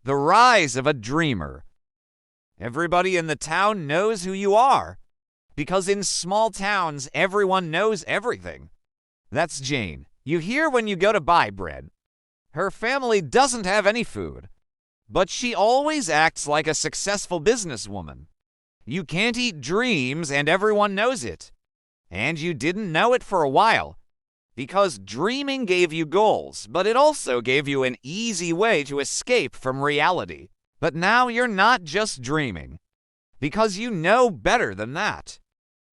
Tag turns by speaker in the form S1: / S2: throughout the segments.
S1: The rise of a dreamer. Everybody in the town knows who you are, because in small towns, everyone knows everything. That's Jane. You hear when you go to buy bread. Her family doesn't have any food, but she always acts like a successful businesswoman. You can't eat dreams, and everyone knows it. And you didn't know it for a while, because dreaming gave you goals, but it also gave you an easy way to escape from reality. But now you're not just dreaming, because you know better than that.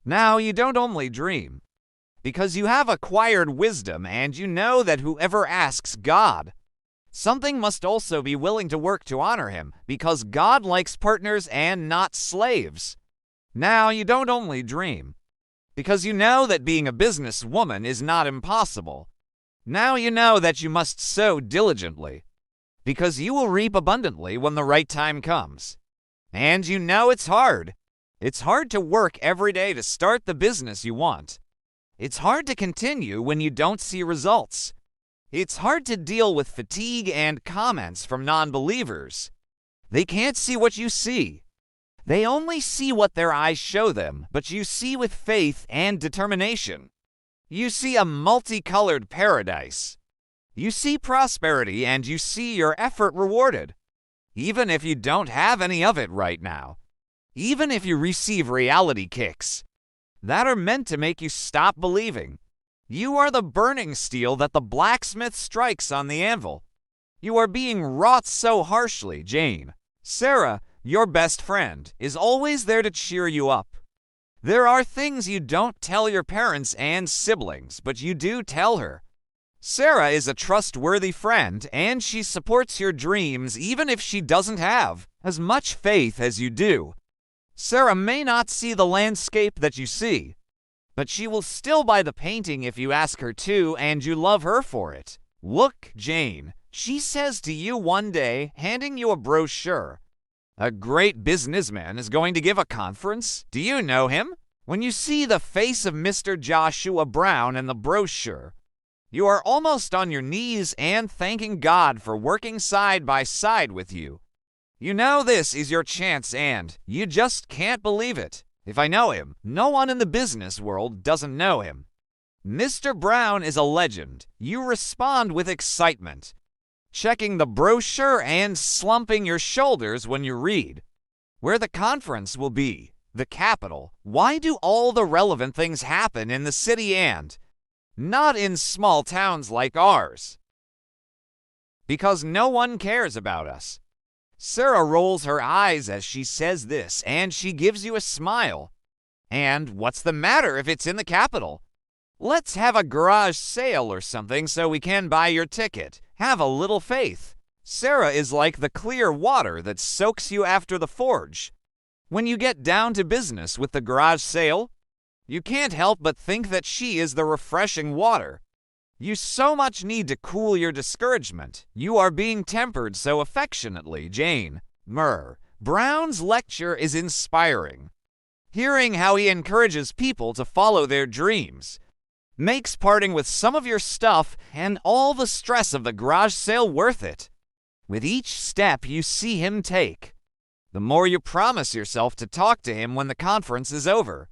S1: Now you don't only dream, because you have acquired wisdom and you know that whoever asks God, something must also be willing to work to honor him, because God likes partners and not slaves. Now you don't only dream, because you know that being a businesswoman is not impossible. Now you know that you must sow diligently, because you will reap abundantly when the right time comes. And you know it's hard. It's hard to work every day to start the business you want. It's hard to continue when you don't see results. It's hard to deal with fatigue and comments from non-believers. They can't see what you see. They only see what their eyes show them, but you see with faith and determination. You see a multicolored paradise. You see prosperity and you see your effort rewarded, even if you don't have any of it right now. Even if you receive reality kicks that are meant to make you stop believing. You are the burning steel that the blacksmith strikes on the anvil. You are being wrought so harshly, Jane. Sarah, your best friend, is always there to cheer you up. There are things you don't tell your parents and siblings, but you do tell her. Sarah is a trustworthy friend, and she supports your dreams even if she doesn't have as much faith as you do. Sarah may not see the landscape that you see, but she will still buy the painting if you ask her to, and you love her for it. Look, Jane, she says to you one day, handing you a brochure. A great businessman is going to give a conference. Do you know him? When you see the face of Mr. Joshua Brown in the brochure, you are almost on your knees and thanking God for working side by side with you. You know this is your chance and you just can't believe it. If I know him, no one in the business world doesn't know him. Mr. Brown is a legend. You respond with excitement, checking the brochure and slumping your shoulders when you read where the conference will be, the capital. Why do all the relevant things happen in the city and not in small towns like ours? Because no one cares about us. Sarah rolls her eyes as she says this, and she gives you a smile. And what's the matter if it's in the capital? Let's have a garage sale or something so we can buy your ticket. Have a little faith. Sarah is like the clear water that soaks you after the forge. When you get down to business with the garage sale, you can't help but think that she is the refreshing water. You so much need to cool your discouragement. You are being tempered so affectionately, Jane. Brown's lecture is inspiring. Hearing how he encourages people to follow their dreams makes parting with some of your stuff and all the stress of the garage sale worth it. With each step you see him take, the more you promise yourself to talk to him when the conference is over.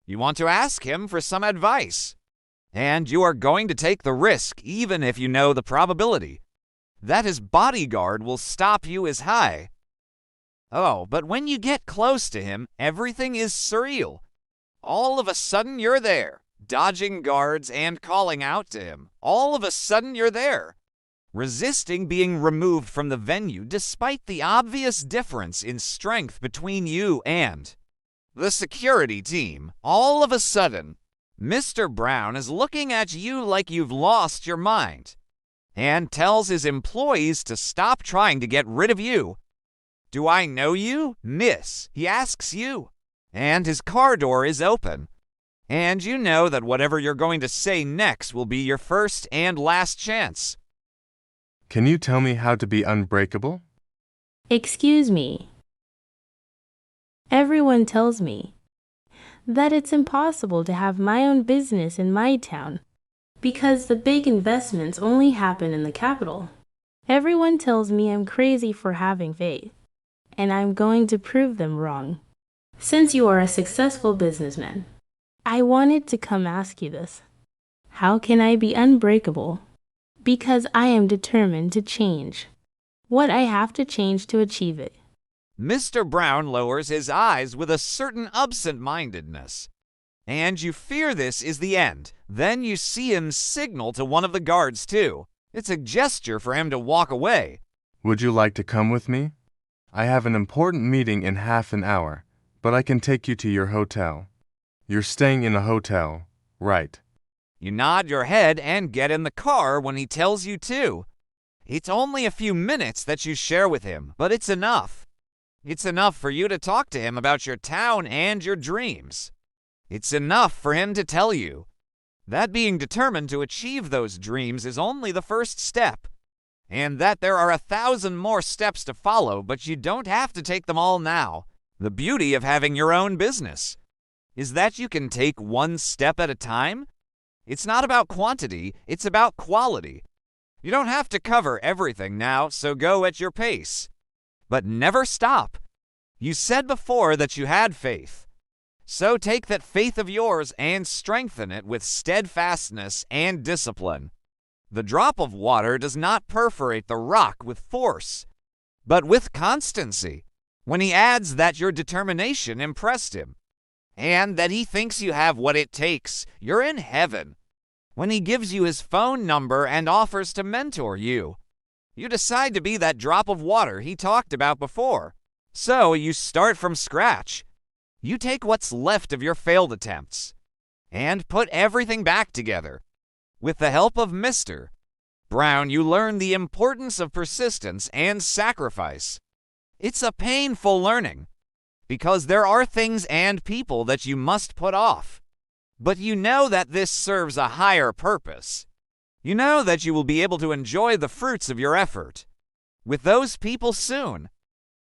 S1: You want to ask him for some advice, and you are going to take the risk even if you know the probability that his bodyguard will stop you is high. Oh, but when you get close to him, everything is surreal. All of a sudden you're there, dodging guards and calling out to him. All of a sudden you're there, resisting being removed from the venue despite the obvious difference in strength between you and the security team. All of a sudden, Mr. Brown is looking at you like you've lost your mind and tells his employees to stop trying to get rid of you. Do I know you, miss? He asks you, and his car door is open. And you know that whatever you're going to say next will be your first and last chance.
S2: Can you tell me how to be unbreakable?
S3: Excuse me. Everyone tells me that it's impossible to have my own business in my town because the big investments only happen in the capital. Everyone tells me I'm crazy for having faith, and I'm going to prove them wrong. Since you are a successful businessman, I wanted to come ask you this. How can I be unbreakable? Because I am determined to change what I have to change to achieve it.
S1: Mr. Brown lowers his eyes with a certain absent-mindedness. And you fear this is the end. Then you see him signal to one of the guards, too. It's a gesture for him to walk away.
S2: Would you like to come with me? I have an important meeting in half an hour, but I can take you to your hotel. You're staying in a hotel, right?
S1: You nod your head and get in the car when he tells you to. It's only a few minutes that you share with him, but it's enough. It's enough for you to talk to him about your town and your dreams. It's enough for him to tell you that being determined to achieve those dreams is only the first step, and that there are 1,000 more steps to follow, but you don't have to take them all now. The beauty of having your own business is that you can take one step at a time. It's not about quantity, it's about quality. You don't have to cover everything now, so go at your pace. But never stop. You said before that you had faith. So take that faith of yours and strengthen it with steadfastness and discipline. The drop of water does not perforate the rock with force, but with constancy. When he adds that your determination impressed him, and that he thinks you have what it takes, you're in heaven. When he gives you his phone number and offers to mentor you, you decide to be that drop of water he talked about before. So you start from scratch. You take what's left of your failed attempts and put everything back together. With the help of Mr. Brown, you learn the importance of persistence and sacrifice. It's a painful learning, because there are things and people that you must put off. But you know that this serves a higher purpose. You know that you will be able to enjoy the fruits of your effort with those people soon.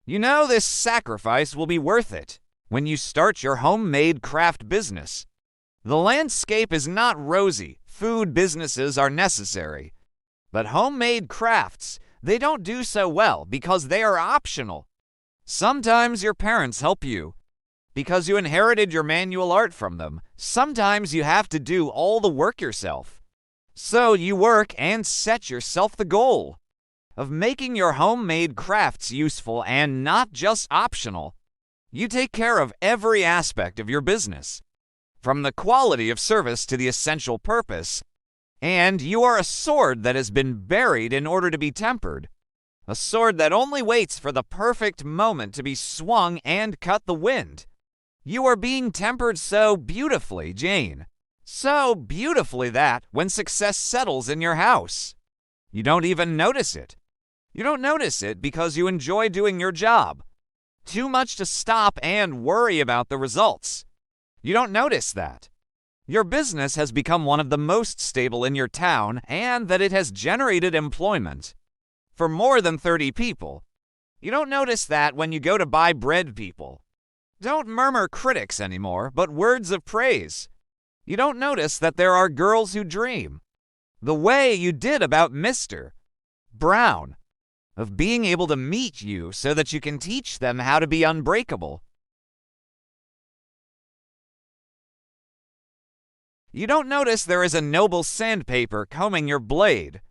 S1: You know this sacrifice will be worth it when you start your homemade craft business. The landscape is not rosy. Food businesses are necessary. But homemade crafts, they don't do so well because they are optional. Sometimes your parents help you because you inherited your manual art from them. Sometimes you have to do all the work yourself. So you work and set yourself the goal of making your homemade crafts useful and not just optional. You take care of every aspect of your business, from the quality of service to the essential purpose, and you are a sword that has been buried in order to be tempered. A sword that only waits for the perfect moment to be swung and cut the wind. You are being tempered so beautifully, Jane. So beautifully that when success settles in your house, you don't even notice it. You don't notice it because you enjoy doing your job. Too much to stop and worry about the results. You don't notice that your business has become one of the most stable in your town and that it has generated employment for more than 30 people. You don't notice that when you go to buy bread, people don't murmur critics anymore, but words of praise. You don't notice that there are girls who dream, the way you did about Mr. Brown, of being able to meet you so that you can teach them how to be unbreakable. You don't notice there is a noble sandpaper combing your blade,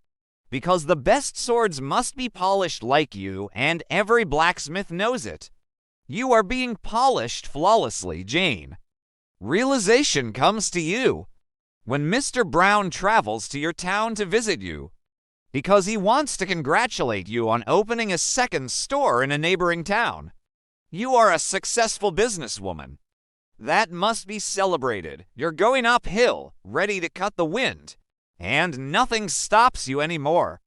S1: because the best swords must be polished like you, and every blacksmith knows it. You are being polished flawlessly, Jane. Realization comes to you when Mr. Brown travels to your town to visit you, because he wants to congratulate you on opening a second store in a neighboring town. You are a successful businesswoman. That must be celebrated. You're going uphill, ready to cut the wind, and nothing stops you anymore.